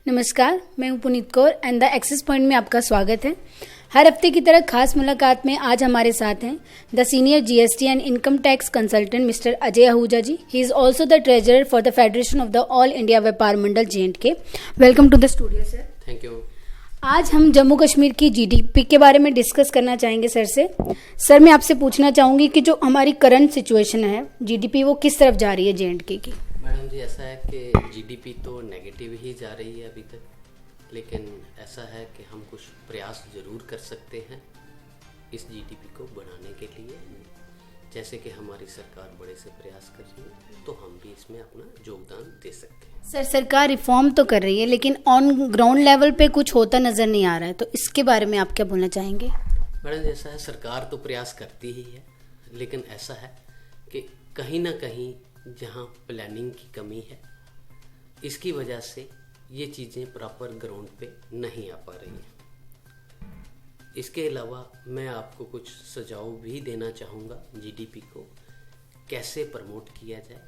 नमस्कार, मैं हूं Puneet Kaur and the access point में आपका स्वागत है। हर हफ्ते की तरह खास मुलाकात में आज हमारे साथ हैं the senior GST and income tax consultant mister Ajay Ahuja ji. He is also the treasurer for the federation of the all India Vyapar Mandal J&K। Welcome to the studio sir. Thank you. आज हम जम्मू कश्मीर की जीडीपी के बारे में डिस्कस करना चाहेंगे सर से। Sir, मैं आपसे पूछना चाहूँगी कि जो हमारी करंट सिचुएशन है जीडीपी, वो किस तरफ जा रही है J&K की? मैडम जी, ऐसा है कि जीडीपी तो नेगेटिव ही जा रही है अभी तक, लेकिन ऐसा है कि हम कुछ प्रयास ज़रूर कर सकते हैं इस जीडीपी को बढ़ाने के लिए। जैसे कि हमारी सरकार बड़े से प्रयास कर रही है, तो हम भी इसमें अपना योगदान दे सकते हैं। सर, सरकार रिफॉर्म तो कर रही है लेकिन ऑन ग्राउंड लेवल पे कुछ होता नज़र नहीं आ रहा है, तो इसके बारे में आप क्या बोलना चाहेंगे? मैडम, जैसा है सरकार तो प्रयास करती ही है, लेकिन ऐसा है कि कहीं ना कहीं जहाँ प्लानिंग की कमी है, इसकी वजह से ये चीज़ें प्रॉपर ग्राउंड पे नहीं आ पा रही हैं। इसके अलावा मैं आपको कुछ सुझाव भी देना चाहूँगा जीडीपी को कैसे प्रमोट किया जाए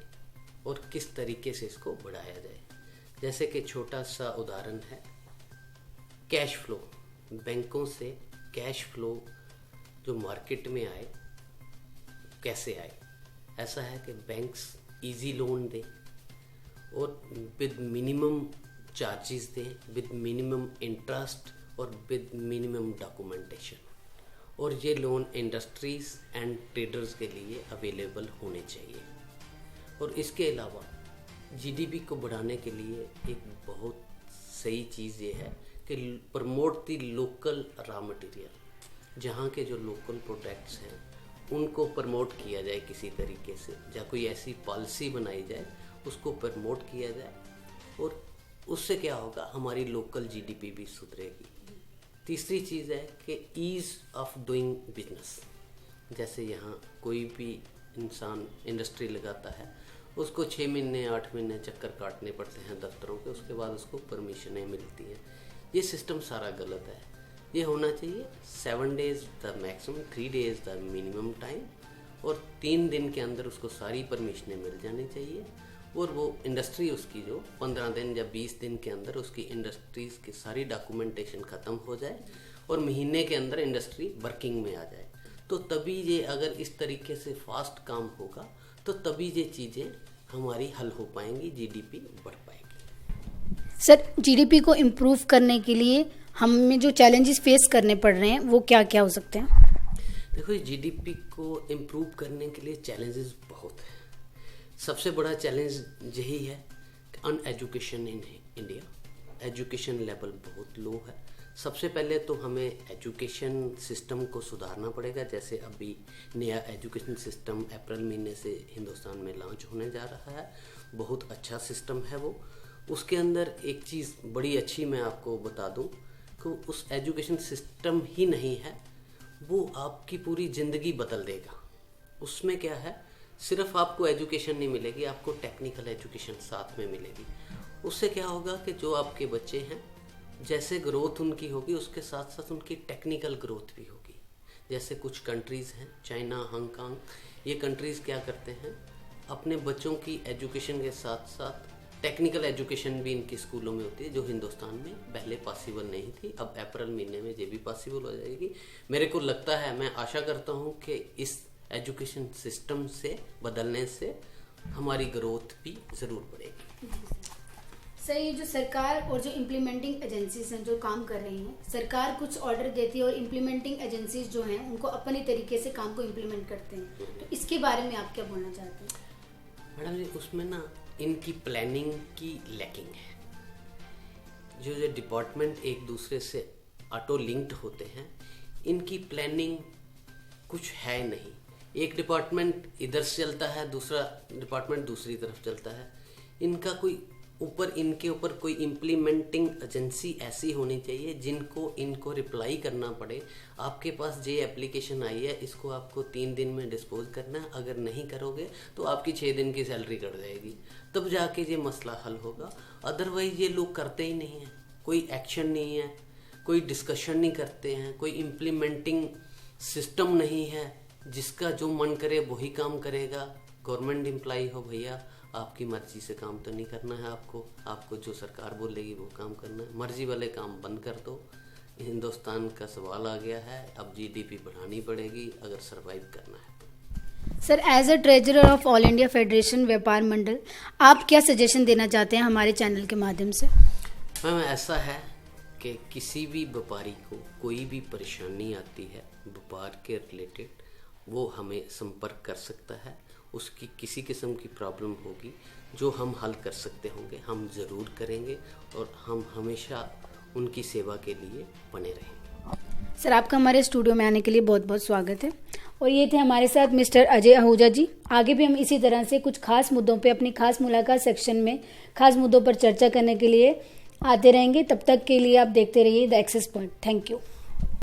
और किस तरीके से इसको बढ़ाया जाए। जैसे कि छोटा सा उदाहरण है कैश फ्लो। बैंकों से कैश फ्लो जो मार्केट में आए, कैसे आए? ऐसा है कि बैंक्स इजी लोन दें और विद मिनिमम चार्जेस दें, विद मिनिमम इंटरेस्ट और विद मिनिमम डॉक्यूमेंटेशन, और ये लोन इंडस्ट्रीज एंड ट्रेडर्स के लिए अवेलेबल होने चाहिए। और इसके अलावा जीडीपी को बढ़ाने के लिए एक बहुत सही चीज़ ये है कि promote the local raw material. जहाँ के जो लोकल प्रोडक्ट्स हैं उनको प्रमोट किया जाए किसी तरीके से, या कोई ऐसी पॉलिसी बनाई जाए उसको प्रमोट किया जाए, और उससे क्या होगा, हमारी लोकल जीडीपी भी सुधरेगी। तीसरी चीज़ है कि ईज़ ऑफ डूइंग बिजनेस। जैसे यहाँ कोई भी इंसान इंडस्ट्री लगाता है, उसको 6 महीने 8 महीने चक्कर काटने पड़ते हैं दफ्तरों के, उसके बाद उसको परमिशनें मिलती हैं। ये सिस्टम सारा गलत है। ये होना चाहिए 7 days the maximum, 3 days the minimum time, और 3 दिन के अंदर उसको सारी परमिशनें मिल जानी चाहिए, और वो इंडस्ट्री उसकी जो 15 दिन या 20 दिन के अंदर उसकी इंडस्ट्रीज़ की सारी डॉक्यूमेंटेशन ख़त्म हो जाए और महीने के अंदर इंडस्ट्री वर्किंग में आ जाए। तो तभी ये, अगर इस तरीके से फास्ट काम होगा तो तभी ये चीज़ें हमारी हल हो पाएंगी, जीडीपी बढ़ पाएगी। सर, जीडीपी को इम्प्रूव करने के लिए हमें जो चैलेंजेस फेस करने पड़ रहे हैं वो क्या क्या हो सकते हैं? देखो, जीडीपी को इम्प्रूव करने के लिए चैलेंजेस बहुत हैं। सबसे बड़ा चैलेंज यही है कि uneducation in India. Education level बहुत लो है। सबसे पहले तो हमें एजुकेशन सिस्टम को सुधारना पड़ेगा। जैसे अभी नया एजुकेशन सिस्टम अप्रैल महीने से हिंदुस्तान में लॉन्च होने जा रहा है, बहुत अच्छा सिस्टम है वो। उसके अंदर एक चीज़ बड़ी अच्छी मैं आपको बता दूं कि उस एजुकेशन सिस्टम ही नहीं है, वो आपकी पूरी ज़िंदगी बदल देगा। उसमें क्या है, सिर्फ आपको एजुकेशन नहीं मिलेगी, आपको टेक्निकल एजुकेशन साथ में मिलेगी। उससे क्या होगा कि जो आपके बच्चे हैं, जैसे ग्रोथ उनकी होगी, उसके साथ साथ उनकी टेक्निकल ग्रोथ भी होगी। जैसे कुछ कंट्रीज़ हैं, चाइना, हांगकांग, ये कंट्रीज़ क्या करते हैं, अपने बच्चों की एजुकेशन के साथ साथ टेक्निकल एजुकेशन भी इनके स्कूलों में होती है, जो हिंदुस्तान में पहले पॉसिबल नहीं थी। अब अप्रैल महीने में ये भी पॉसिबल हो जाएगी। मेरे को लगता है, मैं आशा करता हूँ कि इस एजुकेशन सिस्टम से बदलने से हमारी ग्रोथ भी ज़रूर बढ़ेगी। सर, ये जो सरकार और जो इम्प्लीमेंटिंग एजेंसीज हैं जो काम कर रही हैं, सरकार कुछ ऑर्डर देती है और इम्प्लीमेंटिंग एजेंसीज जो हैं उनको अपने तरीके से काम को इम्प्लीमेंट करते हैं, तो इसके बारे में आप क्या बोलना चाहते हैं? मैडम जी, उसमें ना इनकी प्लानिंग की लैकिंग है। जो डिपार्टमेंट एक दूसरे से ऑटो लिंक्ड होते हैं, इनकी प्लानिंग कुछ है नहीं। एक डिपार्टमेंट इधर से चलता है, दूसरा डिपार्टमेंट दूसरी तरफ चलता है। इनका कोई इनके ऊपर कोई इम्प्लीमेंटिंग एजेंसी ऐसी होनी चाहिए जिनको इनको रिप्लाई करना पड़े, आपके पास ये एप्लीकेशन आई है, इसको आपको 3 दिन में डिस्पोज करना है, अगर नहीं करोगे तो आपकी 6 दिन की सैलरी कट जाएगी, तब जाके ये मसला हल होगा। अदरवाइज ये लोग करते ही नहीं हैं, कोई एक्शन नहीं है, कोई डिस्कशन नहीं करते हैं, कोई इम्प्लीमेंटिंग सिस्टम नहीं है, जिसका जो मन करे वही काम करेगा। गवर्नमेंट एम्प्लॉय हो भैया, आपकी मर्जी से काम तो नहीं करना है आपको जो सरकार बोलेगी वो काम करना है। मर्जी वाले काम बंद कर दो। हिंदुस्तान का सवाल आ गया है, अब जीडीपी बढ़ानी पड़ेगी अगर सरवाइव करना है तो। Sir, as a treasurer of all India federation Vyapar Mandal, आप क्या सजेशन देना चाहते हैं हमारे चैनल के माध्यम से? मैम, ऐसा है कि किसी भी व्यापारी को कोई भी परेशानी आती है व्यापार के रिलेटेड, वो हमें संपर्क कर सकता है। उसकी किसी किस्म की प्रॉब्लम होगी जो हम हल कर सकते होंगे हम ज़रूर करेंगे और हम हमेशा उनकी सेवा के लिए बने रहेंगे। सर, आपका हमारे स्टूडियो में आने के लिए बहुत बहुत स्वागत है। और ये थे हमारे साथ मिस्टर अजय आहूजा जी। आगे भी हम इसी तरह से कुछ खास मुद्दों पे अपनी खास मुलाकात सेक्शन में खास मुद्दों पर चर्चा करने के लिए आते रहेंगे। तब तक के लिए आप देखते रहिए the access point. Thank you.